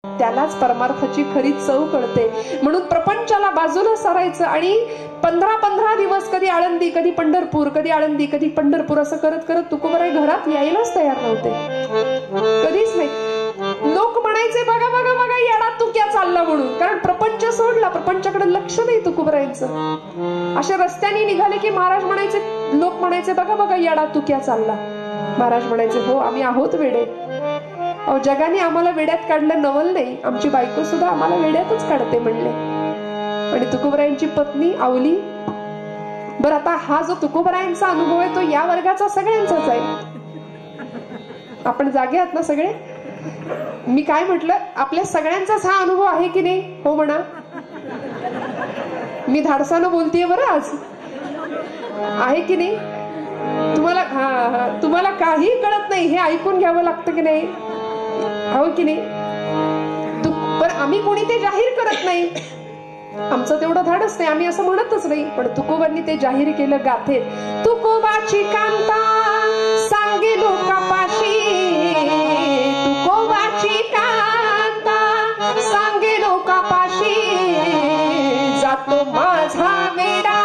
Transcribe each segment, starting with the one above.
त्यालाच परमार्थाची खरी चव कळते. म्हणून प्रपंचाला बाजूला सारायचं आणि 15-15 दिवस कधी आळंदी, कधी पंढरपूर, कधी आळंदी, कधी पंढरपूर असं करत करत तुकोबाराय घरात यायलाच तयार नव्हते. कधीच नाही. लोक म्हणायचे बघा बघा बघा येडा तू क्या चालला म्हणून, कारण प्रपंच सोडला, प्रपंचाकडे लक्ष नाही तुकोबारायचं. अशा रस्त्याने निघाले की महाराज म्हणायचे, लोक म्हणायचे बघा बघा येडा तू क्या चालला. महाराज म्हणायचे हो आम्ही आहोत वेडे. अहो जगाने आम्हाला वेड्यात काढलं नवल नाही, आमची बायको सुद्धा आम्हाला वेड्यातच काढते म्हणले. आणि तुकोबारायांची पत्नी आवली. बरं आता हा जो तुकोबारायांचा अनुभव आहे तो या वर्गाचा सगळ्यांचाच आहे. आपण जागे आहात ना सगळे? मी काय म्हटलं, आपल्या सगळ्यांचाच हा अनुभव आहे की नाही? हो म्हणा. मी धाडसानं बोलतेय बरं आज. आहे की नाही? तुम्हाला काही कळत नाही हे ऐकून घ्यावं लागतं की नाही? हो की नाही? पण आम्ही कोणी ते जाहीर करत नाही, आमचं तेवढं धाडच नाही, आम्ही असं म्हणतच नाही. पण तुकोबांनी ते जाहीर केलं गाथेत. तुकोबाची कांता सांगे लोकापाशी, तुकोबाची कांता सांगे लोकापाशी, जातो माझा वेडा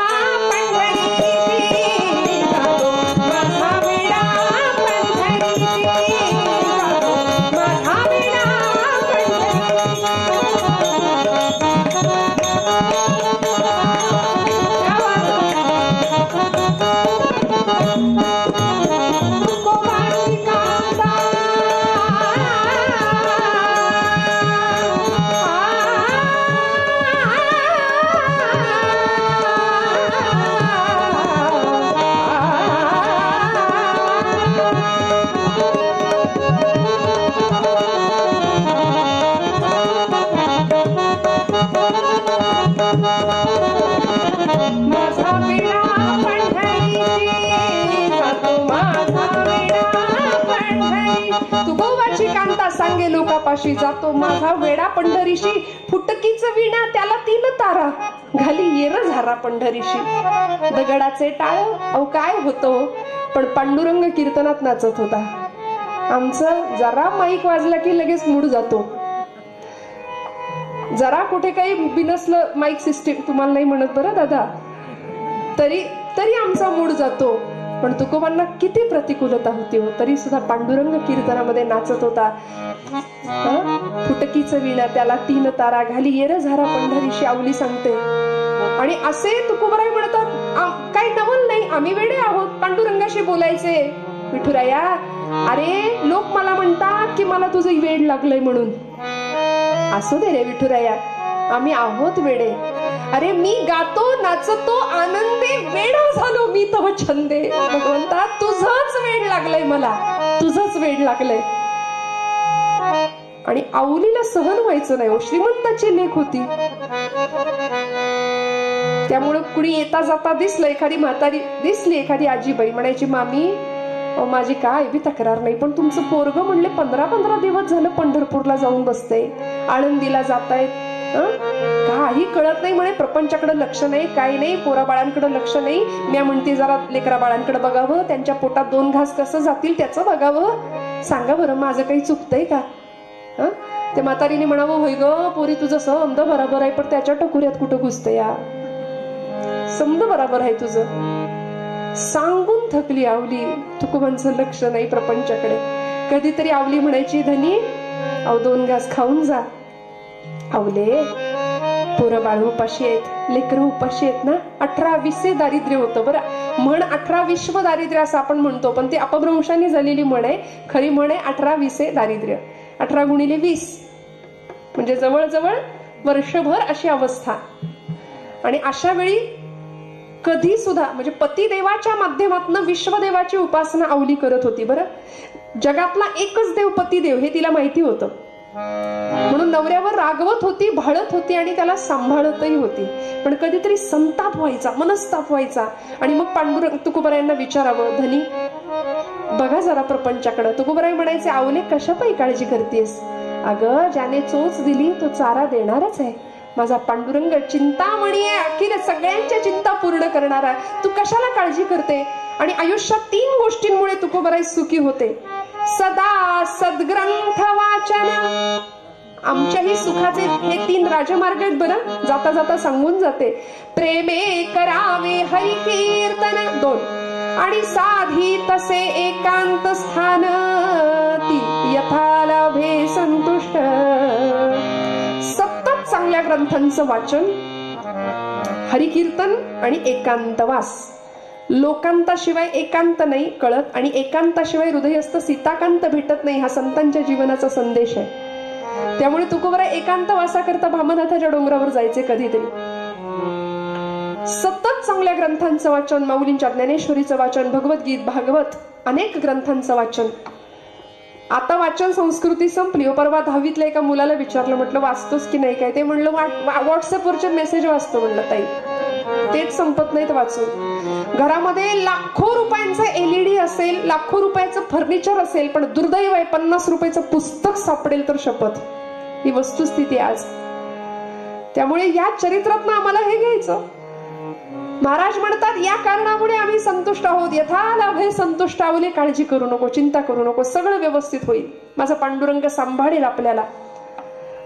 सांगे लोकापाशी, जातो माझा वेडा पंढरीशी, फुटकीच विणा त्याला 3 तारा, घाली येर झारा पंढरीशी. दगडाचे टाळ अहो काय होतं, पण पांडुरंग कीर्तनात नाचत होता. आमचं जरा माईक वाजला की लगेच मूड जातो. जरा कुठे काही बिनसलं माईक सिस्टीम, तुम्हाला नाही म्हणत बरं दादा, तरी आमचा मूड जातो. पण तुकोबांना किती प्रतिकूलता होती हो, तरी सुद्धा पांडुरंग कीर्तनामध्ये नाचत होता. फुटकीचं विणा त्याला 3 तारा, घाली येर झारा पंढरीशी, आवली सांगते. आणि असे तुकोबाराय म्हणतात काही नवल नाही, आम्ही वेडे आहोत पांडुरंगाशी बोलायचे. विठुराया अरे लोक मला म्हणतात की मला तुझं वेड लागलंय म्हणून. असू दे रे विठुराया, आम्ही आहोत वेडे. अरे मी गातो नाचतो आनंदे, वेडा झालो मी तव छंदे. भगवंता तुझंच वेड लागलंय मला, तुझंच वेड लागलंय. आणि आवलीला सहन व्हायचं नाही, श्रीमंताची लेख होती. त्यामुळे कुणी येता जाता दिसलं, एखादी म्हातारी दिसली, एखादी आजीबाई म्हणायची मामी माझी काय बी तक्रार नाही, पण तुमचं पोरग म्हणले 15-15 दिवस झालं पंढरपूरला जाऊन बसते, आळंदीला जातायत, काही कळत नाही म्हणे, प्रपंचाकडे लक्ष नाही, काही नाही, पोरा बाळांकडे लक्ष नाही. मी म्हणते जरा लेकरा बाळांकडे बघावं, त्यांच्या पोटात 2 घास कसं जातील त्याचं बघावं. सांगा बरं माझं काही चुकतंय का? ते म्हातारीने म्हणावं होय ग पोरी तुझं समद बरोबर आहे, पण त्याच्या टकुऱ्यात कुठं घुसतं या, समद बरोबर आहे तुझं. सांगून थकली आवली, तुकोबांचं लक्ष नाही प्रपंचाकडे. कधीतरी आवली म्हणायची धनी अहो 2 घास खाऊन जा. आवले पोरं बाळ उपाशी आहेत, लेकरं उपाशी आहेत ना. 18-20 दारिद्र्य होतं बरं. म्हण 18 दारिद्र्य असं आपण म्हणतो, पण ती अपभ्रंशाने झालेली म्हण आहे. खरी म्हण आहे 18-20 दारिद्र्य. 18 × 20 म्हणजे जवळजवळ वर्षभर अशी अवस्था. आणि अशा वेळी कधी सुद्धा म्हणजे पतिदेवाच्या माध्यमातून विश्वदेवाची उपासना आवली करत होती बरं. जगातला एकच देव पतिदेव हे तिला माहिती होतं, म्हणून नवऱ्यावर रागवत होती, भाळत होती आणि त्याला सांभाळतही होती. पण कधीतरी संताप व्हायचा, मनस्ताप व्हायचा. आणि मग पांडुरंग तुकोबारायांना विचारावं धनी बघा जरा प्रपंचाकडं. तुकोबाराय म्हणायचे आवले कशापायी काळजी करतेस? अगं ज्याने चोच दिली तो चारा देणारच आहे. माझा पांडुरंग चिंतामणी आहे, अखिल सगळ्यांच्या चिंता पूर्ण करणारा. तू कशाला काळजी करते? आणि आयुष्यात 3 गोष्टींमुळे तुकोबाराय सुखी होते. सदा सद्ग्रंथ वाचन, आमच्याही सुखाचे हे 3 राजमार्ग आहेत बरं. जाता जाता सांगून जाते. प्रेमे करावे हरी कीर्तन 2 आणि साधी तसे एकांत स्थान ती यथालाभे संतुष्ट. सतत चांगल्या ग्रंथांचं वाचन, हरिकीर्तन आणि एकांतवास. लोकांताशिवाय एकांत नाही कळत आणि एकांताशिवाय हृदयस्थ सीताकांत भेटत नाही, हा संतांच्या जीवनाचा संदेश आहे. त्यामुळे तुकोबराय एकांत वासाकरता भामनाथाच्या डोंगरावर जायचे कधीतरी. सतत चांगल्या ग्रंथांचं वाचन, माऊलींच्या ज्ञानेश्वरीचं वाचन, भगवद्गीत, भागवत, अनेक ग्रंथांचं वाचन. आता वाचन संस्कृती संपली. परवा 10वीतल्या एका मुलाला विचारलं, म्हटलं वाचतोस की नाही काय? ते म्हणलं व्हॉट्सअपवरचे मेसेज वाचतो. म्हणलं ताई तेच संपत नाहीत वाचून. घरामध्ये लाखो रुपयांचा LED असेल, लाखो रुपयाचं फर्निचर असेल, पण दुर्दैव आहे 50 रुपयाचं पुस्तक सापडेल तर शपथ. ही वस्तुस्थिती आज. त्यामुळे या चरित्रातनं आम्हाला हे घ्यायचं. महाराज म्हणतात या कारणामुळे आम्ही संतुष्ट आहोत. यथालाभे संतुष्ट आवले. काळजी करू नको, चिंता करू नको, सगळं व्यवस्थित होईल. माझा पांडुरंग सांभाळेल आपल्याला.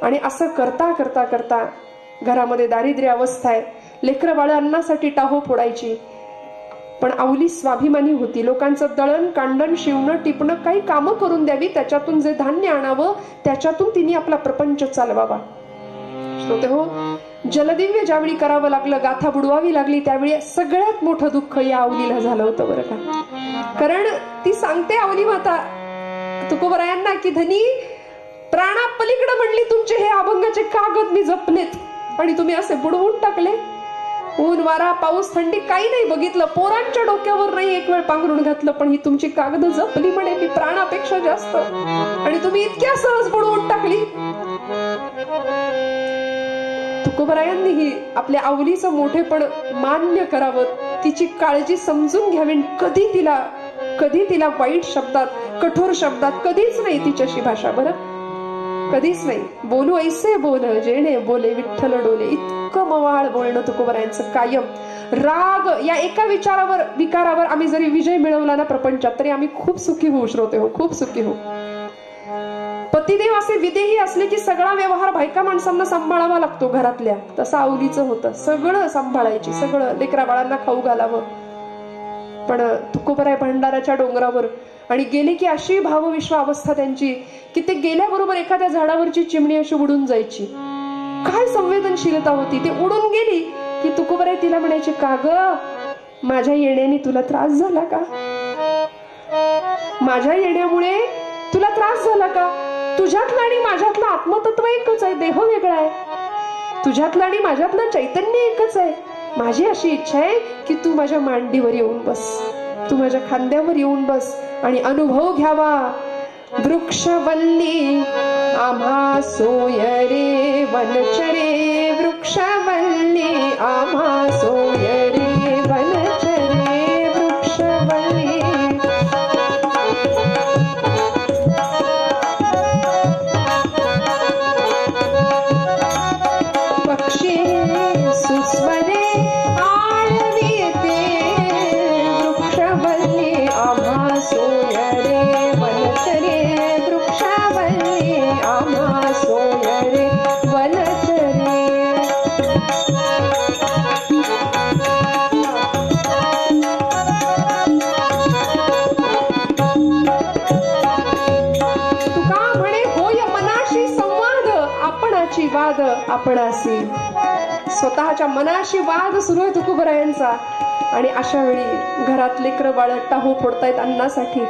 आणि असं करता करता करता घरामध्ये दारिद्र्य अवस्था आहे. लेकरं बाळ अन्नासाठी टाहो फोडायची, पण आवली स्वाभिमानी होती. लोकांचं दळण कांडण शिवणं टिपणं काही कामं करून द्यावी, त्याच्यातून जे धान्य आणावं त्याच्यातून तिने आपला प्रपंच चालवावा. श्रोते हो, जलदिव्य ज्यावेळी करावं लागलं, गाथा बुडवावी लागली, त्यावेळी सगळ्यात मोठं दुःख या आवलीला झालं होतं बरं का. कारण ती सांगते आवली माता तुकोबरायांना की धनी प्राणा पलीकडे म्हणली तुमचे हे अभंगाचे कागद मी जपलेत आणि तुम्ही असे बुडवून टाकले. ऊन वारा पाऊस थंडी काही नाही बघितलं, पोरांच्या डोक्यावर नाही एक वेळ पांघरून घातलं, पण ही तुमची कागद जपली म्हणे मी प्राणापेक्षा जास्त, आणि तुम्ही इतक्या सहज बुडवून टाकली. तुकोबरायांनीही आपल्या आवलीचं मोठेपण मान्य करावं, तिची काळजी समजून घ्यावी. कधी तिला वाईट शब्दात, कठोर शब्दात कधीच नाही तिच्याशी भाषा, बरं कधीच नाही. बोलू ऐसे बोल जेणे बोले विठ्ठल डोले. इतकं मवाळ बोलणं तुकोबरायांचं कायम. राग या एका विकारावर आम्ही जरी विजय मिळवला ना प्रपंचात, तरी आम्ही खूप सुखी होऊ. श्रोते हो, खूप सुखी होऊ. पतिदेव असे विदेही असले की सगळा व्यवहार बायका माणसांना सांभाळावा लागतो घरातल्या. तसं आवलीचं होतं, सगळं सांभाळायची, सगळं लेकरा बाळांना खाऊ घालावं. पण तुकोबराय भंडाराच्या डोंगरावर आणि गेली की अशी भावविश्व अवस्था त्यांची की ते गेल्याबरोबर एखाद्या झाडावरची चिमणी अशी उडून जायची. काय संवेदनशीलता होती. ते उडून गेली की तुकोबराय तिला म्हणायचे, का ग माझ्या येण्याने तुला त्रास झाला का? माझ्या येण्यामुळे तुला त्रास झाला का? तुझ्यातलं आणि माझ्यातलं आत्मतत्व एकच आहे, देह वेगळा आहे. तुझ्यातलं आणि माझ्यातलं चैतन्य एकच आहे. माझी अशी इच्छा आहे की तू माझ्या मांडीवर येऊन बस, तू माझ्या खांद्यावर येऊन बस आणि अनुभव घ्यावा. वृक्षवल्ली आम्हा सोय रे वनचरे, वृक्षवल्ली आम्हा सोय रे वनचरे, वृक्षवल्ली. पक्षी सुस्वरे आळविते, वृक्षवल्ली आम्हा सोय रे वनचरे, वृक्षवल्ली आम्हा सोय रे वनचरे. तुका म्हणे होय मनाशी संवाद, आपणाची वाद आपणासी. स्वतःच्या मनाशी वाद सुरू आहे तुकोबरायांचा. आणि अशा वेळी घरात लेकरं बाळ टाहो फोडतायत अन्नासाठी.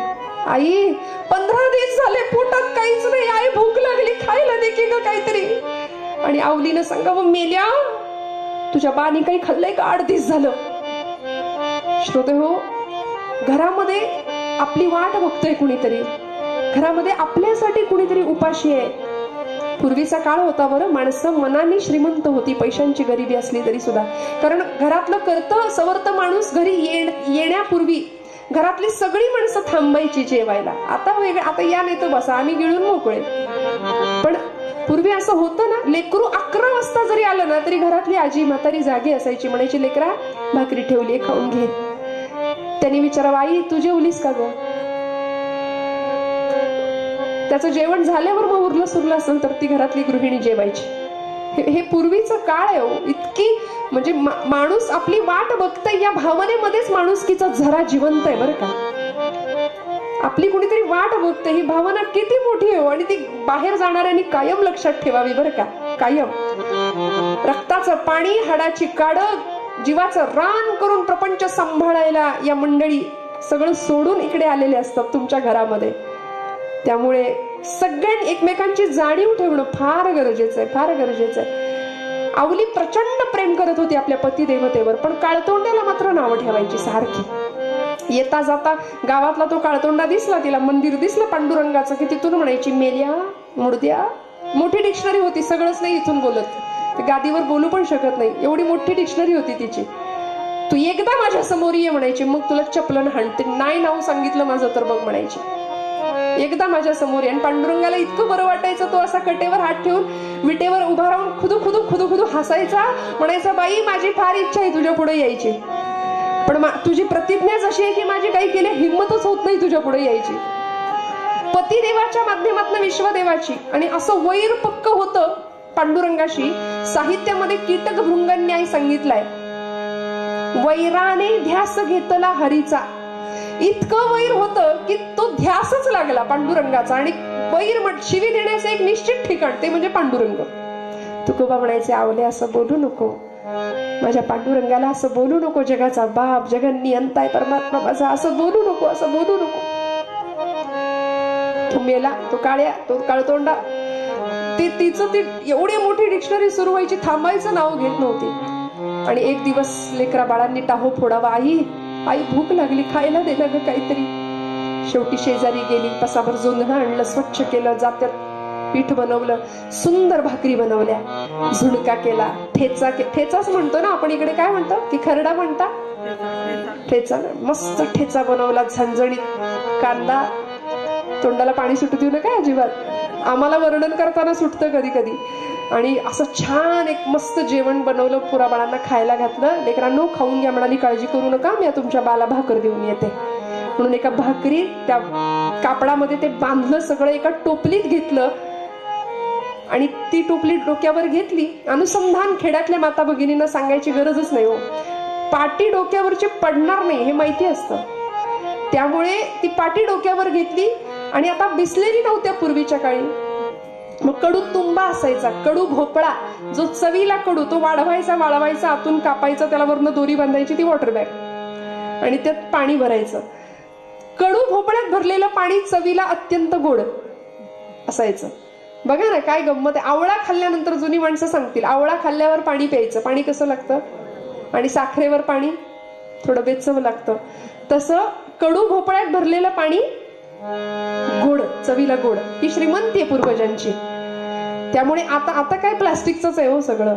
आई 15 दिवस झाले पोटात काहीच नाही, आई भूक लागली, खायला दे की ग काहीतरी. आणि आवलीनं सांगावं, मेल्या तुझ्या बानी काही खाल्लंय का? 8 दिवस झालं. श्रोते हो, घरामध्ये आपली वाट बघतोय कुणीतरी, घरामध्ये आपल्यासाठी कुणीतरी उपाशी आहे. पूर्वीचा काळ होता बरं, माणसं मनाने श्रीमंत होती, पैशांची गरिबी असली तरी सुद्धा. कारण घरातलं करतं सवर्त माणूस घरी येण्यापूर्वी घरातली सगळी माणसं थांबायची जेवायला. आता वेगळं, आता या नाही तर बसा, आम्ही गिळून मोकळे. पण पूर्वी असं होतं ना, लेकरू 11 वाजता जरी आलं ना तरी घरातली आजी म्हातारी जागी असायची. म्हणायची, लेकरा भाकरी ठेवली खाऊन घे. त्यांनी विचारावं, आई तू जेवलीस का ग? त्याचं जेवण झाल्यावर मग उरलं सुरलं असेल तर ती घरातली गृहिणी जेवायची. हे पूर्वीचं काळ आहे. इतकी म्हणजे माणूस आपली वाट बघतय या भावनेमध्येच माणुसकीचा झरा जिवंत आहे बरं का. आपली कुणीतरी वाट बघते ही भावना किती मोठी आहे आणि ती बाहेर जाणाऱ्यांनी कायम लक्षात ठेवावी बरं का. कायम रक्ताचं पाणी, हाडाची काडं, जीवाचं रान करून प्रपंच सांभाळायला या मंडळी सगळं सोडून इकडे आलेले असतात तुमच्या घरामध्ये. त्यामुळे सगळ्यांनी एकमेकांची जाणीव ठेवणं फार गरजेचं आहे, फार गरजेचं आहे. आवली प्रचंड प्रेम करत होती आपल्या पती देवतेवर, पण काळतोंड्याला मात्र नावं ठेवायची सारखी. येता जाता गावातला तो काळतोंडा दिसला, तिला मंदिर दिसलं पांडुरंगाचं, की तिथून म्हणायची मेल्या मुडद्या. मोठी डिक्शनरी होती, सगळंच नाही इथून बोलत, गादीवर बोलू पण शकत नाही एवढी मोठी डिक्शनरी होती तिची. तू एकदा माझ्या समोर ये म्हणायची, मग तुला चपलन हाणते. नाही नाव सांगितलं माझं तर बघ म्हणायची, एकदा माझ्या समोर ये. आणि पांडुरंगाला इतकं बरं वाटायचं, तो असा कटेवर हात ठेवून विटेवर उभा राहून खुदू खुदू खुदू खुदू हसायचा. म्हणायचा, बाई माझी फार इच्छा आहे तुझ्या पुढे यायची, पण तुझी प्रतिज्ञाच अशी आहे की माझी काही केली हिंमतच होत नाही तुझ्या पुढे यायची. पतिदेवाच्या माध्यमातून विश्वदेवाची. आणि असं वैर पक्क होतं पांडुरंगाशी. साहित्यामध्ये कीटक भृंग न्याय सांगितलाय. वैराने ध्यास घेतला हरीचा. इतकं वैर होतं की तो ध्यासच लागला पांडुरंगाचा. आणि वैर शिवी देण्याचं एक निश्चित ठिकाण ते म्हणजे पांडुरंग. तुकोबा म्हणायचे, आवले असं बोलू नको, माझ्या पांडुरंगाला असं बोलू नको, जगाचा बाप जगन्नियंता आहे परमात्मा माझा, असं बोलू नको, असं बोलू नको. तो मेला, तो काळ्या, तो काळतोंडा. तिचं ती एवढी मोठी डिक्शनरी सुरू व्हायची, थांबायचं नाव घेत नव्हती. आणि एक दिवस लेकरा बाळांनी टाहो फोडावा, आई आई भूक लागली, खायला दे ना ग काहीतरी. शेवटी शेजारी गेली, पसाभर जोंधळं आणलं, स्वच्छ केलं, जात्यात पीठ बनवलं, सुंदर भाकरी बनवल्या, झुणका केला, ठेचाच म्हणतो ना आपण इकडे, काय म्हणतो की खरडा म्हणता, ठेचा. मस्त ठेचा बनवला, झणझणीत, कांदा. तोंडाला पाणी सुटू देऊ नका अजिबात, आम्हाला वर्णन करताना सुटतं कधी कधी. आणि असं छान एक मस्त जेवण बनवलं, पुरा बाळांना खायला घातलं. लेकरांनो खाऊन घ्या म्हणाली, काळजी करू नका, मी तुमच्या बाला भाकर देऊन येते म्हणून एका भाकरी त्या कापडामध्ये ते बांधलं, सगळं एका टोपलीत घेतलं. आणि ती टोपली डोक्यावर घेतली. अनुसंधान खेड्यातल्या माता भगिनींना सांगायची गरजच नाही हो, पाटी डोक्यावरची पडणार नाही हे माहिती असतं. त्यामुळे ती पाटी डोक्यावर घेतली. आणि आता बिसलेरी नव्हत्या पूर्वीच्या काळी, मग कडू तुंबा असायचा, कडू भोपळा, जो चवीला कडू, तो वाळवायचा, आतून कापायचा, त्याला वरनं दोरी बांधायची, ती वॉटर बॅग, आणि त्यात पाणी भरायचं. कडू भोपळ्यात भरलेलं पाणी चवीला अत्यंत गोड असायचं. बघा ना काय गंमत आहे. आवळा खाल्ल्यानंतर जुनी माणसं सांगतील, आवळा खाल्ल्यावर पाणी प्यायचं, पाणी कसं लागतं, आणि साखरेवर पाणी थोडं बेचव लागतं. तसं कडू भोपळ्यात भरलेलं पाणी गोड, चवीला गोड. ही श्रीमंती आहे पूर्वजांची. त्यामुळे आता काय प्लास्टिकच आहे हो सगळं.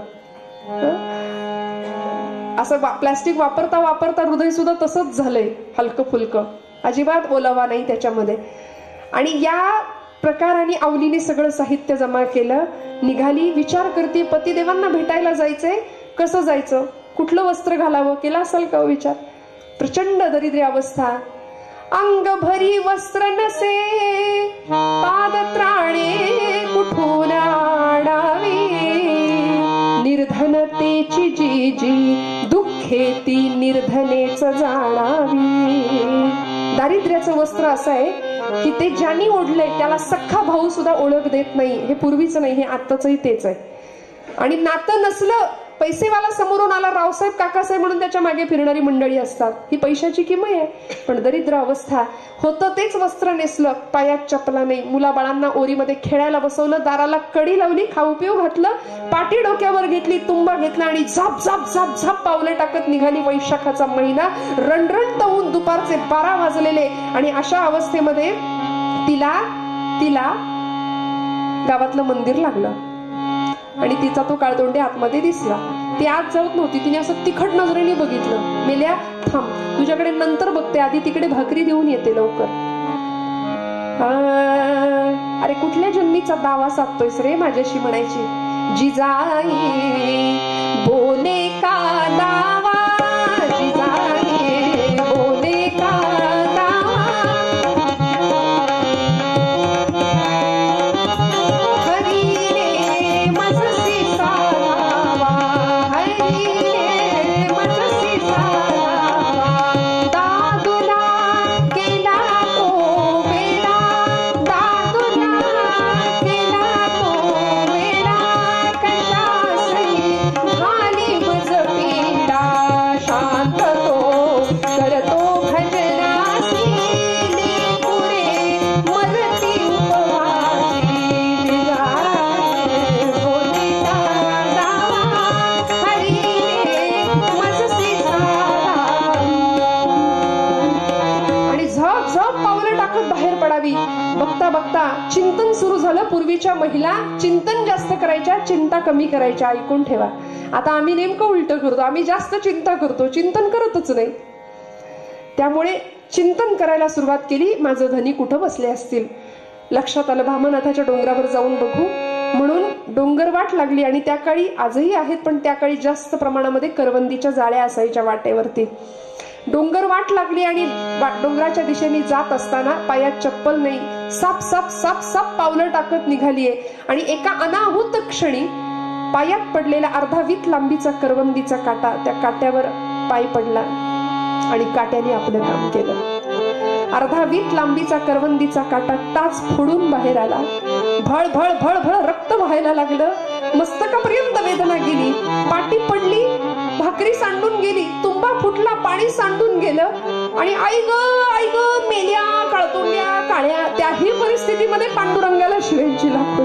असं प्लास्टिक वापरता वापरता हृदय सुद्धा तसंच झालंय, हलकं फुलकं, अजिबात ओलावा नाही त्याच्यामध्ये. आणि या प्रकाराने आवलीने सगळं साहित्य जमा केलं, निघाली. विचार करते, पतिदेवांना भेटायला जायचंय, कसं जायचं, कुठलं वस्त्र घालावं, केला असेल का विचार. प्रचंड दरिद्री अवस्था, अंग भरी वस्त्र नसे, पाद त्राणे कुठून आणावी, निर्धनतेची जी जी दुःखे ती निर्धनेच जाणावी. दारिद्र्याचं वस्त्र असं आहे की ते ज्यांनी ओढलंय त्याला सख्खा भाऊ सुद्धा ओळख देत नाही. हे पूर्वीचं नाही, हे आत्ताचंही तेच आहे. आणि नातं नसलं, पैसेवाला समोरून आला, रावसाहेब काकासाहेब म्हणून त्याच्या मागे फिरणारी मंडळी असतात, ही पैशाची किमय आहे. पण दरिद्र अवस्था, होतं तेच वस्त्र नेसलं, पायात चपला नाही, मुलाबाळांना ओरीमध्ये खेळायला बसवलं, दाराला कडी लावली, खाऊ पिऊ घातलं, पाटी डोक्यावर घेतली, तुंबा घेतला, आणि झाप झाप झाप झाप पावले टाकत निघाली. वैशाखाचा महिना रणरण तवून दुपारचे 12 वाजलेले. आणि अशा अवस्थेमध्ये तिला गावातलं मंदिर लागलं. आणि तिचा तो काळतोंडे आतमध्ये दिसला. ती आत जात नव्हती, तिने असं तिखट नजरेने बघितलं. मेल्या थांब, तुझ्याकडे नंतर बघते, आधी तिकडे भाकरी देऊन येते लवकर. अरे कुठल्या जन्मीचा दावा साधतोयस रे माझ्याशी म्हणायची. जिजाई बोले का दावा, जिजाई बोले का दावा, झालं, पूर्वीच्या महिला चिंतन जास्त करायच्या, चिंता कमी करायच्या. ऐकून ठेवा. आता आम्ही नेमकं उलट करतो. आम्ही जास्त चिंता करतो, चिंतन करतच नाही. त्यामुळे चिंतन करायला सुरुवात केली. माझं धनी कुठं बसले असतील. लक्षात आलं भामनाथाच्या डोंगरावर जाऊन बघू म्हणून डोंगर वाट लागली. आणि त्या काळी आजही आहेत, पण त्या काळी जास्त प्रमाणामध्ये करवंदीच्या जाळ्या असायच्या वाटेवरती. डोंगर वाट लागली आणि डोंगराच्या दिशेने जात असताना पायात चप्पल नाही, साप साप साप साप पावलं टाकत निघालीये. आणि एका अनाहूत क्षणी पायात पडलेला अर्धा वीट लांबीचा करवंदीचा काटा, त्या काट्यावर पाय पडला आणि काट्याने आपलं काम केलं. अर्धा वीट लांबीचा करवंदीचा काटा टाच फोडून बाहेर आला. भळ भळ भळ भळ रक्त व्हायला लागलं. मस्तकापर्यंत वेदना गेली, पाटी पडली, भाकरी सांडून गेली, तुंबा फुटला, पाणी सांडून गेलं. आणि आई ग मेल्या काळतोंड्या काळ्या. त्याही परिस्थितीमध्ये पांडुरंगाला शिवायची लागतो.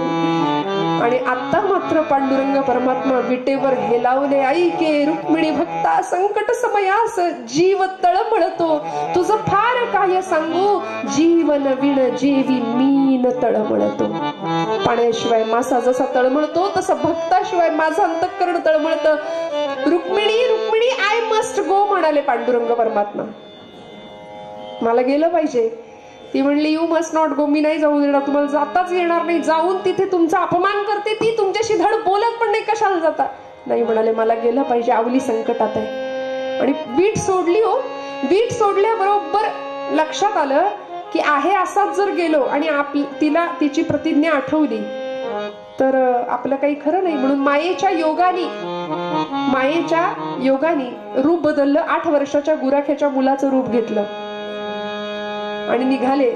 आणि आता मात्र पांडुरंग परमात्मा विटेवर हेलावले. ऐके रुक्मिणी भक्ता संकट समयास जीव तळमळतो. तुझं फार काय सांगू, जीवन विण जेवी मीन तळमळतो. पाण्याशिवाय मासा जसा तळमळतो तसं भक्ताशिवाय माझं अंतःकरण तळमळतं. Rukmini Rukmini I must go म्हणाले पांडुरंग परमात्मा. मला गेलं पाहिजे. ती म्हणली यू मस्ट नॉट गो. मी नाही जाऊ देणार, तुम्हाला जाताच येणार नाही. जाऊन तिथे तुमचा अपमान करते ती, तुमच्याशी धड बोलत पण नाही, कशाला जाता. नाही म्हणाले, मला गेलं पाहिजे, आवली संकटात आहे. आणि वीट सोडली. हो, वीट सोडल्याबरोबर लक्षात आलं की आहे असाच जर गेलो आणि तिला तिची प्रतिज्ञा आठवली तर आपलं काही खरं नाही. म्हणून मायेच्या योगाने रूप बदललं. 8 वर्षाच्या गुराख्याच्या मुलाचं रूप घेतलं आणि निघाले.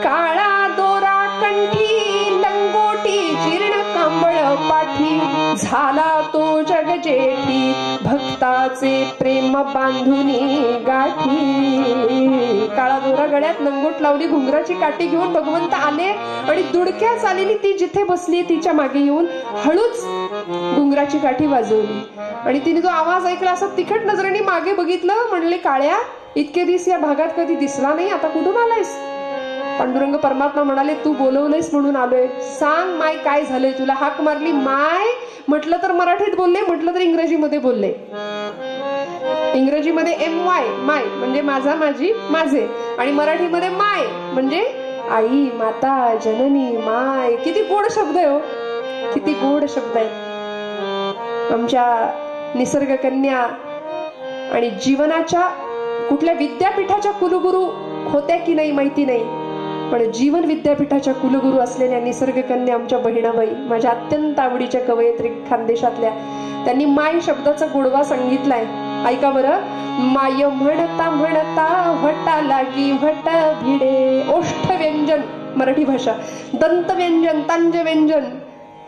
काळा दोरा कंठी, लंगोटी जीर्ण कांबळ पाठी, झाला तो जगजेठी, भक्ताचे प्रेम बांधुनी गाठी. काळा दोरा गळ्यात, लंगोट लावली, घुंगराची काठी घेऊन भगवंत आले. आणि दुडक्या चालीने ती जिथे बसली तिच्या मागे येऊन हळूच घुंगराची काठी वाजवली. आणि तिने तो आवाज ऐकला. असं तिखट नजरेने मागे बघितलं. म्हणले, काळ्या, इतके दिवस या भागात कधी दिसला नाही, आता कुठून आलायस. पांडुरंग परमात्मा म्हणाले, तू बोलवलंयस म्हणून आलोय. सांग माय, काय झालंय तुला. हाक मारली. माय म्हटलं तर मराठीत बोलले, म्हटलं तर इंग्रजीमध्ये बोलले. इंग्रजीमध्ये MY माय म्हणजे माझा, माझी, माझे. आणि मराठीमध्ये माय म्हणजे आई, माता, जननी, माय. किती गोड शब्द आहे हो, किती गोड शब्द आहे. आमच्या निसर्ग कन्या आणि जीवनाच्या कुठल्या विद्यापीठाच्या कुलगुरू होत्या की नाही माहिती नाही, पण जीवन विद्यापीठाच्या कुलगुरू असलेल्या निसर्ग कन्या आमच्या बहिणाबाई, माझ्या अत्यंत आवडीच्या कवयित्री खानदेशातल्या, त्यांनी माय शब्दाचा गोडवा सांगितलाय. ऐका बरं. माय म्हणता म्हणता व्हटा लागी व्हट भिडे. ओष्ठ व्यंजन मराठी भाषा, दंत व्यंजन, तांज व्यंजन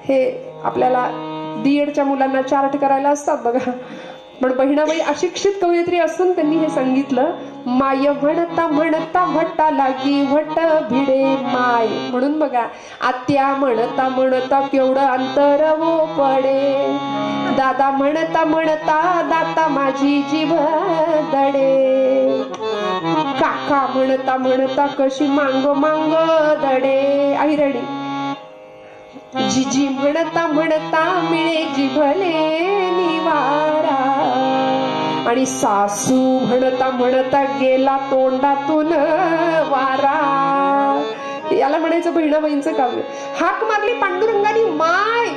हे आपल्याला D.Edच्या मुलांना चार्ट करायला असतात बघा. पण बहिणाबाई अशिक्षित कवयित्री असून त्यांनी हे सांगितलं. माय म्हणता म्हणता व्हटा लागी व्हट भिडे माय. म्हणून बघा, आत्या म्हणता म्हणता केवढं अंतर वो पडे. दादा म्हणता म्हणता दाता माझी जीभ दडे. काका म्हणता म्हणता कशी मांग मांग दडे. ऐरणी. जिजी म्हणता म्हणता मिळे जिभले निवारा. आणि सासू म्हणता म्हणता गेला तोंडातून वारा. याला म्हणायचं बहिणाबाईंचं काव्य. हाक मारली पांडुरंगानी, माय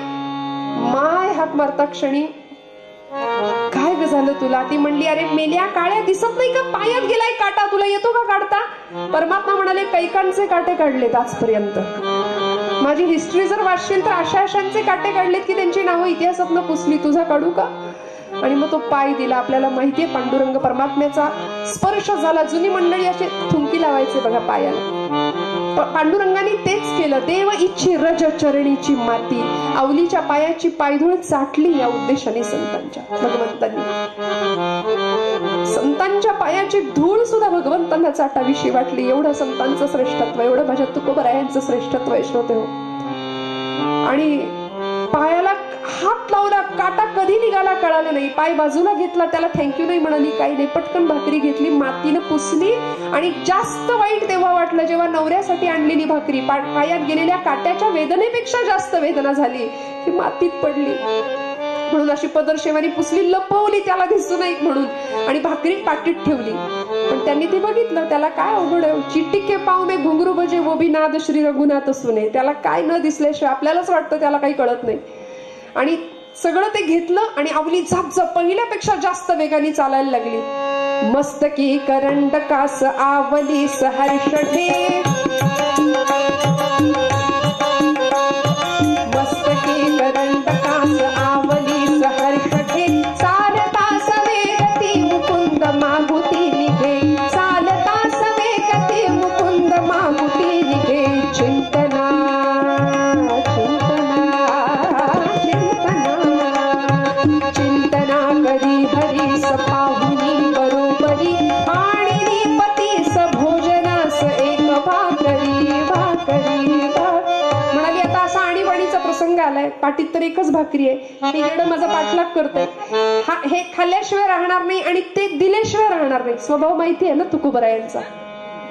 माय हाक मारता क्षणी, काय ग झालं तुला. ती म्हणली, अरे मेल्या काळ्या, दिसत नाही का पायात गेलाय काटा, तुला येतो का काढता. परमात्मा म्हणाले, कैकांचे काटे काढलेत आजपर्यंत. माझी हिस्ट्री जर वाचशील तर अशांचे काटे काढलेत की त्यांची नावं इतिहासात पुसली. तुझा काढू का. आणि मग तो पाय दिला. आपल्याला माहितीये पांडुरंग परमात्म्याचा स्पर्श झाला. जुनी मंडळी असे थुंकी लावायचे बघा पायाला. पांडुरंगाने तेच केलं. देव इच्छी रज चरणीची माती. आवलीच्या पायाची पायधूळ चाटली या उद्देशाने संतांच्या, भगवंतांनी संतांच्या पायाची धूळ सुद्धा भगवंतांना चाटावीशी वाटली. एवढं संतांचं श्रेष्ठत्व, एवढं माझ्या तुकोबरायांचं श्रेष्ठत्व आहे श्रोते हो. आणि पायाला हात लावला, काटा कधी निघाला कळालं नाही. पाय बाजूला घेतला, त्याला थँक्यू नाही म्हणाली, काही नाही. पटकन भाकरी घेतली, मातीनं पुसली. आणि जास्त वाईट तेव्हा वाटलं जेव्हा नवऱ्यासाठी आणलेली भाकरी पायात गेलेल्या काट्याच्या वेदनेपेक्षा जास्त वेदना झाली, ती मातीत पडली. म्हणून अशी पदरशेवारी पुसली, लपवली त्याला दिसू नये म्हणून, आणि भाकरी पाटीत ठेवली. पण त्यांनी ते बघितलं, त्याला काय अवघड आहे. चिट्टी के पाव में घुंगरू बजे वो भी नाद श्री रघुनाथ सुने. त्याला काय न दिसल्याशिवाय आपल्यालाच वाटतं त्याला काही कळत नाही. आणि सगळं ते घेतलं आणि अवली झापझाप पहिल्यापेक्षा जास्त वेगाने चालायला लागली. मस्तकी करंडकास आवली सहर्षढे, मस्तकी करंडकास आवली सहर्षढे, चालता सवेगती मुकुंद मागुती निघे, चालता सवेगती मुकुंद मागुती निघे. चिंतना चिंतना करी हरीस पाहुनी बरोबरी, आणि पतीस भोजनास एक भाकरी भाकरी. म्हणाली आता असा आणीबाणीचा प्रसंग आलाय, पाटीत तर एकच भाकरी आहे, हे येणं माझा पाठलाग करतोय. हे खाल्ल्याशिवाय राहणार नाही आणि ते दिल्याशिवाय राहणार नाही. स्वभाव माहिती आहे ना तुकोबरायांचा,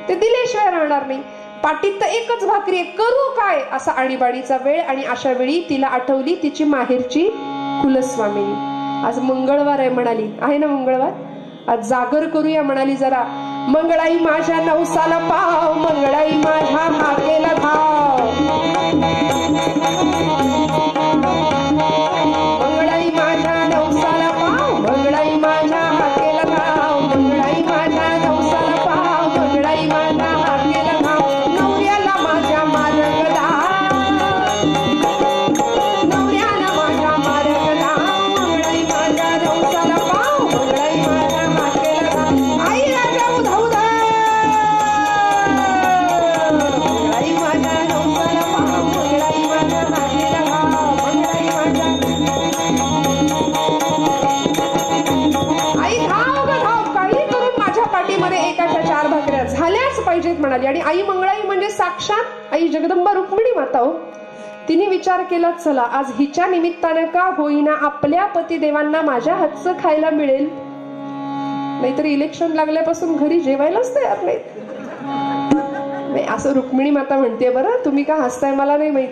ते दिल्याशिवाय राहणार नाही. पाटीत तर एकच भाकरी आहे, करू काय असा आणीबाणीचा वेळ. आणि अशा वेळी तिला आठवली तिची माहेरची कुलस्वामिनी. आज मंगळवार आहे म्हणाली, आहे ना मंगळवार, आज जागर करूया म्हणाली जरा. मंगळाई माझ्या नवसाला पाव, मंगळाई माझ्या हाकेला धाव, मंगळाई माझ्या नवसाला पाव, मंगळाई माझ्या हाकेला धाव, मंगळाई माझ्या नवसाला पाव, मंगळाई माझ्या हाकेला धाव. नवऱ्याला माझ्या मारगला, नवऱ्याला माझ्या मारगला, मंगळाई माझ्या नवसाला पाव, मंगळाई माझ्या हाकेला धाव. आई राजा उधौदा, मंगळाई माझ्या नवसाला पाव, मंगळाई माझ्या हाकेला धाव, मंगळाई माझ्या. आई धाव ग धाव, काही करून माझ्या पाठीमध्ये एकाच्या 4 भाकऱ्या झाल्याच पाहिजेत म्हणाली. आणि आई मंगळाई म्हणजे साक्षात आई जगदंबा रुक्मिणी माता हो. तिने विचार केला, चला आज हिच्या निमित्तानं का होईना आपल्या पतिदेवांना माझ्या हातचं खायला मिळेल. नाहीतर इलेक्शन लागल्यापासून घरी जेवायलाच तयार नाही. असं रुक्मिणी माता म्हणते. बरं तुम्ही का हसताय मला नाही माहित.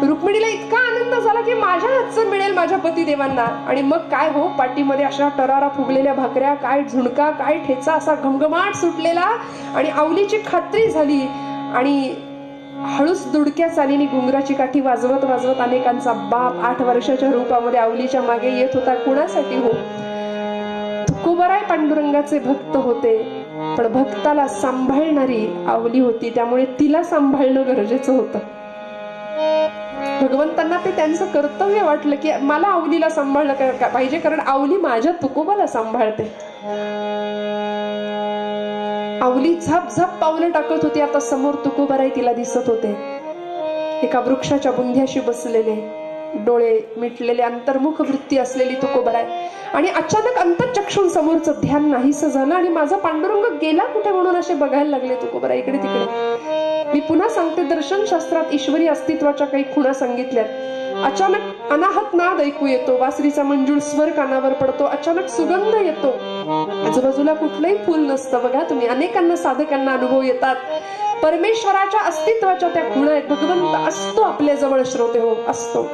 रुक्मिणीला इतका आनंद झाला की माझ्या हातचं मिळेल माझ्या पतिदेवांना. आणि मग काय हो, पाठीमध्ये अशा टरारा फुगलेल्या भाकऱ्या, काय झुणका, काय ठेचा, असा घमघमाट सुटलेला. आणि आवलीची खात्री झाली. आणि हळूच दुडक्या चालीने घुंगराची काठी वाजवत वाजवत अनेकांचा बाप 8 वर्षाच्या रूपामध्ये आवलीच्या मागे येत होता. कुणासाठी हो, तुकोबराय पांडुरंगाचे भक्त होते, पण भक्ताला सांभाळणारी आवली होती, त्यामुळे तिला सांभाळणं गरजेचं होतं. भगवंतांना ते त्यांचं कर्तव्य वाटलं की मला आवलीला सांभाळलं पाहिजे, कारण आवली माझ्या तुकोबाला सांभाळते. आवली झप झप पावलं टाकत होती. आता समोर तुकोबराय तिला दिसत होते, एका वृक्षाच्या बुंध्याशी बसलेले, डोळे मिटलेले, अंतर्मुख वृत्ती असलेली तुकोबराय. आणि अचानक अंतःचक्षून समोरचं ध्यान नाहीसं झालं आणि माझा पांडुरंग गेला कुठे म्हणून असे बघायला लागले तुकोबराय इकडे तिकडे. मी पुन्हा सांगते, दर्शन शास्त्रात ईश्वरी अस्तित्वाच्या काही खुणा सांगितल्यात. अचानक अनाहत नाद ऐकू येतो, वासरीचा मंजूळ स्वर कानावर पडतो, अचानक सुगंध येतो, आजूबाजूला कुठलंही फुल नसतं. बघा तुम्ही, अनेकांना साधकांना अनुभव येतात. परमेश्वराच्या अस्तित्वाच्या त्या खुणा आहेत. भगवंत असतो आपल्या जवळ, श्रोते हो, असतो.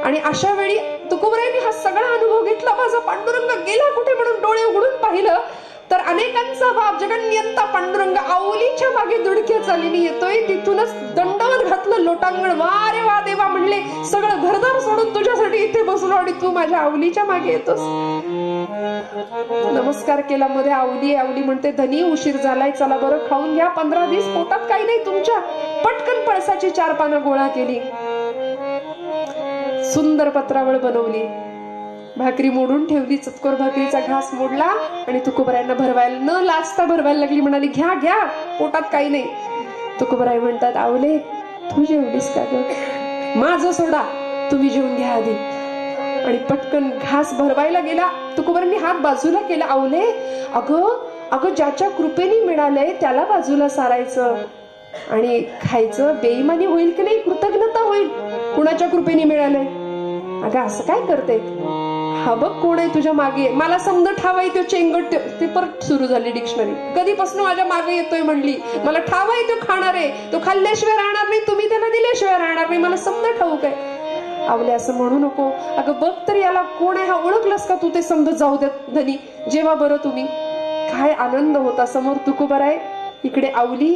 आणि अशा वेळी तुकोबरायांनी हा सगळा अनुभव घेतला. माझा पांडुरंग गेला कुठे म्हणून डोळे उघडून पाहिलं तर अनेकांचा बाप जगन्यंता पांडुरंग आवलीच्या मागे दुडक्या चालीने येतोय. तिथूनच दंडवत घातलं लोटांगण. वा रे वा देवा म्हणले, सगळं घरदार सोडून तुझ्यासाठी इथे बसलो आणि तू माझ्या आवलीच्या मागे येतोस. नमस्कार केला. मध्ये आवली आवली म्हणते, धनी उशीर झालाय, चला बरं खाऊन घ्या, 15 दिवस पोटात काही नाही तुमच्या. पटकन पळसाची 4 पानं गोळा केली, सुंदर पत्रावळ बनवली, भाकरी मोडून ठेवली, चतकोर भाकरीचा घास मोडला आणि तुकोबरायांना भरवायला न लाजता भरवायला लागली. म्हणाली, घ्या घ्या, पोटात काही नाही. तुकोबराय म्हणतात, आवले तू जेवलीस का ग, माझं सोडा, तुम्ही जेवून घ्या आधी. आणि पटकन घास भरवायला गेला. तुकोबरायांनी हात बाजूला केला. आवले, अगं अगं ज्याच्या कृपेने मिळालंय त्याला बाजूला सारायचं आणि खायचं. बेईमानी होईल की नाही, कृतज्ञता होईल. कुणाच्या कृपेने मिळालंय? अगं असं काय करते? हा बघ कोण आहे तुझ्या मागे, मला समज ठावा येतो चेंगट. ते परत सुरू झाली डिक्शनरी. कधीपासून माझ्या मागे येतोय म्हणली, मला ठावा येतो खाणार आहे, तो खाल्ल्याशिवाय राहणार नाही, तुम्ही त्याला दिल्याशिवाय राहणार नाही, मला समज ठाऊक आहे. आवले असं म्हणू नको. अगं बघ तर याला कोण आहे, हा ओळखलंस का तू? ते समजत जाऊ देत धनी, जेव्हा बरं तुम्ही. काय आनंद होता. समोर तुकोबर आहे, इकडे आवली,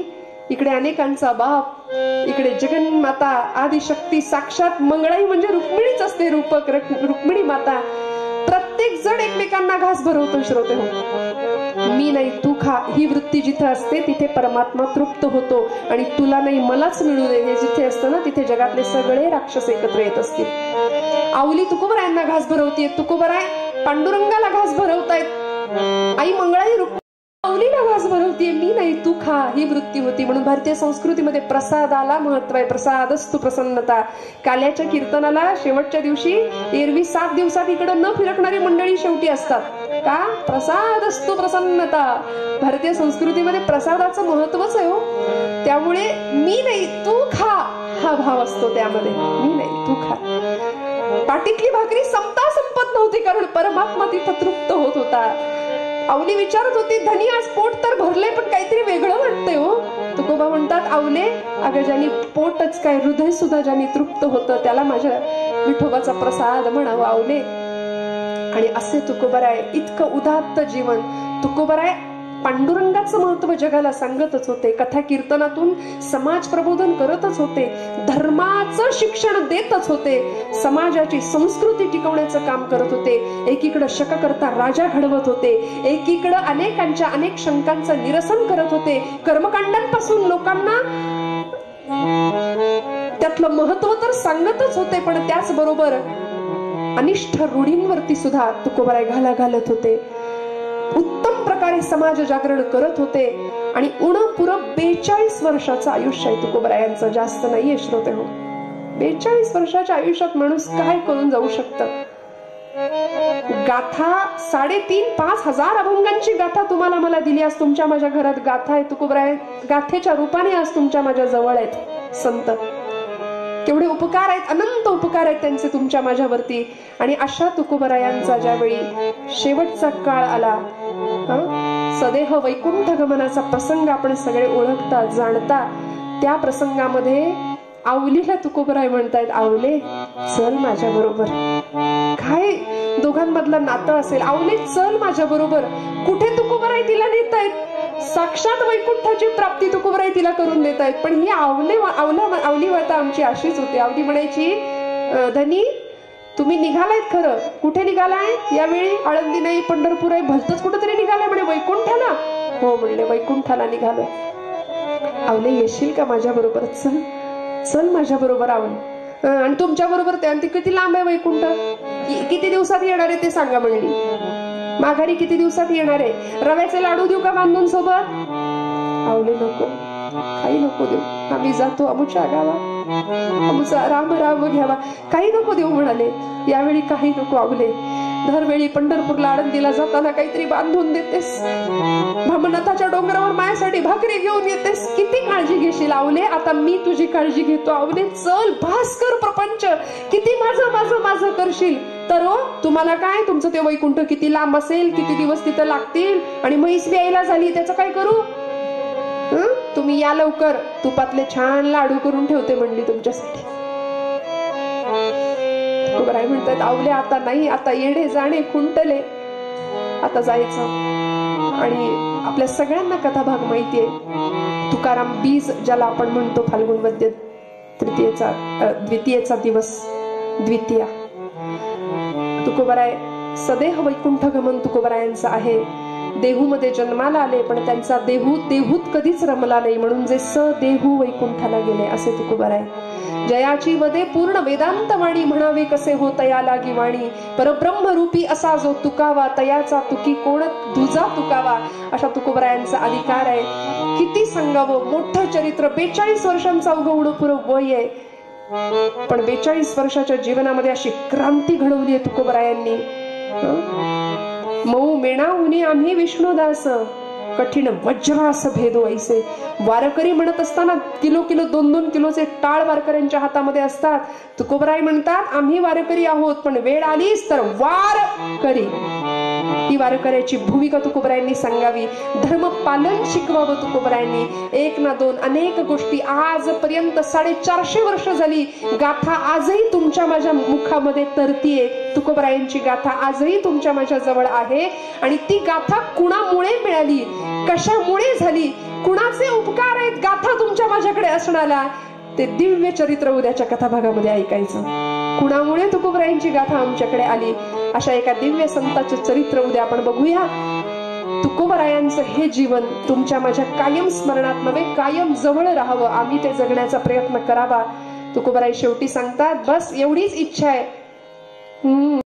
इकडे अनेकांचा बाप, इकडे जगन्माता आदिशक्ती साक्षात मंगळाई म्हणजे रुक्मिणीच असते, रूपक रुक्मिणी माता. प्रत्येक जण एकमेकांना घास भरवतो. श्रोते हो, मी नाही तू खा ही वृत्ती जिथे असते तिथे परमात्मा तृप्त होतो. आणि तुला नाही मलाच मिळू दे हे जिथे असतं ना, तिथे जगातले सगळे राक्षस एकत्र येत असतील. आवली तुकोबरायांना घास भरवतीये, तुकोबराय पांडुरंगाला घास भरवतायत, आई मंगळाई आवलीला घास भरवतीये, मी नाही तू खा ही वृत्ती होती. म्हणून भारतीय संस्कृतीमध्ये प्रसादाला महत्व आहे. प्रसादस्तु प्रसन्नता. काल्याच्या कीर्तनाला शेवटच्या दिवशी एरवी 7 दिवसात इकडं न फिरकणारी मंडळी शेवटी असतात. का? प्रसादस्तु प्रसन्नता. भारतीय संस्कृतीमध्ये प्रसादाचं महत्वच आहे हो. त्यामुळे मी नाही तू खा हा भाव असतो त्यामध्ये. मी नाही तू खा. पाटीतली भाकरी संपता संपत नव्हती, कारण परमात्मा तिथं तृप्त होत होता. आवली विचारत होती, धनी आज पोट तर भरले पण काहीतरी वेगळं वाटतंय हो. तुकोबा म्हणतात, आवले अगं ज्यांनी पोटच काय हृदय सुद्धा ज्यांनी तृप्त होतं त्याला माझ्या विठोबाचा प्रसाद म्हणावा आवले. आणि असे तुकोबराय इतकं उदात्त जीवन. तुकोबराय पांडुरंगाचं महत्व जगाला सांगतच होते, कथा कीर्तनातून समाज प्रबोधन करतच होते, धर्माचं शिक्षण देतच होते, समाजाची संस्कृती टिकवण्याचं काम करत होते. एकीकडे शककर्ता राजा घडवत होते, एकीकडे अनेकांच्या अनेक शंकांचं निरसन करत होते. कर्मकांडांपासून लोकांना त्यातलं महत्व तर सांगतच होते, पण त्याचबरोबर अनिष्ठ रूढींवरती सुद्धा तुकोबराय घाला घालत होते. उत्तम प्रकारे समाज जागरण करत होते. आणि उणपुरं 42 वर्षाचं आयुष्य आहे तुकोबरायांचं, जास्त नाहीये श्रोते हो. 42 वर्षाच्या आयुष्यात माणूस काय करून जाऊ शकतं. गाथा 3,500 हजार अभंगांची गाथा तुम्हाला मला दिली. आज तुमच्या माझ्या घरात गाथा आहे. तुकोबराय गाथेच्या रूपाने आज तुमच्या माझ्या जवळ आहेत संत. केवढे उपकार आहेत, अनंत उपकार आहेत त्यांचे तुमच्या माझ्यावरती. आणि अशा तुकोबरायांचा ज्यावेळी शेवटचा काळ आला, सदेह वैकुंठ गमनाचा प्रसंग आपण सगळे ओळखता जाणता, त्या प्रसंगामध्ये आवलीला तुकोबराय म्हणतायत, आवले चल माझ्या बरोबर. काय दोघांमधलं नातं असेल. आवले चल माझ्या बरोबर. कुठे तुकोबराय तिला नेतायत? साक्षात वैकुंठाची प्राप्ती तुकोबराय तिला करून देत आहेत. पण ही आवली वार्ता आमची अशीच होती. आवली म्हणायची, धनी तुम्ही निघालायत खरं, कुठे निघालाय? यावेळी आळंदी नाही, पंढरपूर आहे, भलतच कुठेतरी निघालाय म्हणे. वैकुंठाला? हो म्हणले, वैकुंठाला निघालोय. आवले येशील का माझ्या बरोबर? चल चल माझ्या बरोबर आवले. आणि तुमच्या बरोबर ते किती लांब आहे वैकुंठ? किती दिवसात येणार आहे ते सांगा म्हणली. माघारी किती दिवसात येणार आहे? रव्याचे लाडू देऊ का बांधून सोबत? आवले नको, काही नको देऊ, आम्ही जातो अमुच्या गावा, अमुचा राम राम घ्यावा, काही नको देऊ म्हणाले. यावेळी काही नको आवले. दरवेळी पंढरपूरला आळंदीला जाताना काहीतरी बांधून देतेस, भ्रमनाथाच्या डोंगरावर माझ्यासाठी भाकरी घेऊन येतेस, किती काळजी घेशील आवले? आता मी तुझी काळजी घेतो आवले. चल भास्कर प्रपंच, किती माझं माझं माझं करशील तर हो. तुम्हाला काय, तुमचं ते वैकुंठ किती लांब असेल, किती दिवस तिथं लागतील, आणि म्हैस यायला झाली त्याचं काय करू? तुम्ही या लवकर, तुपातले छान लाडू करून ठेवते म्हणली तुमच्यासाठी. तुकोबराय म्हणतात, आवले आता नाही, आता येणे जाणे खुंटले, आता जायचं. आणि आपल्या सगळ्यांना कथा भाग माहितीये. तुकाराम बीज ज्याला आपण म्हणतो, फाल्गुन वद्य द्वितीयेचा दिवस, द्वितीया. तुकोबराय सदेह वैकुंठ गमन तुकोबरायांचं आहे. देहूमध्ये जन्माला आले, पण त्यांचा देहूत कधीच रमला नाही, म्हणून जे सदेहू वैकुंठाला गेले असे तुकोबराय. जयाची वदे पूर्ण वेदांत वाणी, म्हणावे कसे हो तया लागी वाणी, परब्रह्म रूपी असा जो तुकावा, तयाचा तुकी कोण दुजा तुकावा, अशा तुकोबरायांचा अधिकार आहे. किती सांगावं, मोठं चरित्र. 42 वर्षांचा उगवणं पुरं वय आहे, पण 42 वर्षाच्या जीवनामध्ये अशी क्रांती घडवली आहे तुकोबरायांनी. मऊ मेणाहुनी आम्ही विष्णुदास, कठीण वज्रास भेदो ऐसे. वारकरी म्हणत असताना किलो किलो 2-2 किलोचे टाळ वारकऱ्यांच्या हातामध्ये असतात. तुकोबराय म्हणतात आम्ही वारकरी आहोत, पण वेळ आलीच तर वार करी. ती वारकऱ्याची भूमिका तुकोबरायांनी सांगावी. धर्म पालन शिकवावं तुकोबरायांनी. एक ना दोन अनेक गोष्टी आजपर्यंत 450 वर्ष झाली. गाथा आजही तुमच्या माझ्या मुखामध्ये तरतीये. तुकोबरायांची गाथा आजही तुमच्या माझ्या जवळ आहे. आणि ती गाथा कुणामुळे मिळाली, कशामुळे झाली, कुणाचे उपकार आहेत गाथा तुमच्या माझ्याकडे असणारा, ते दिव्य चरित्र उद्याच्या कथाभागामध्ये ऐकायचं. कुणामुळे तुकोबरायांची गाथा आमच्याकडे आली, अशा एका दिव्य संताचे चरित्र उद्या आपण बघूया. तुकोबरायांचं हे जीवन तुमच्या माझ्या कायम स्मरणात नव्हे, कायम जवळ राहावं. आम्ही ते जगण्याचा प्रयत्न करावा. तुकोबराय शेवटी सांगतात, बस एवढीच इच्छा आहे.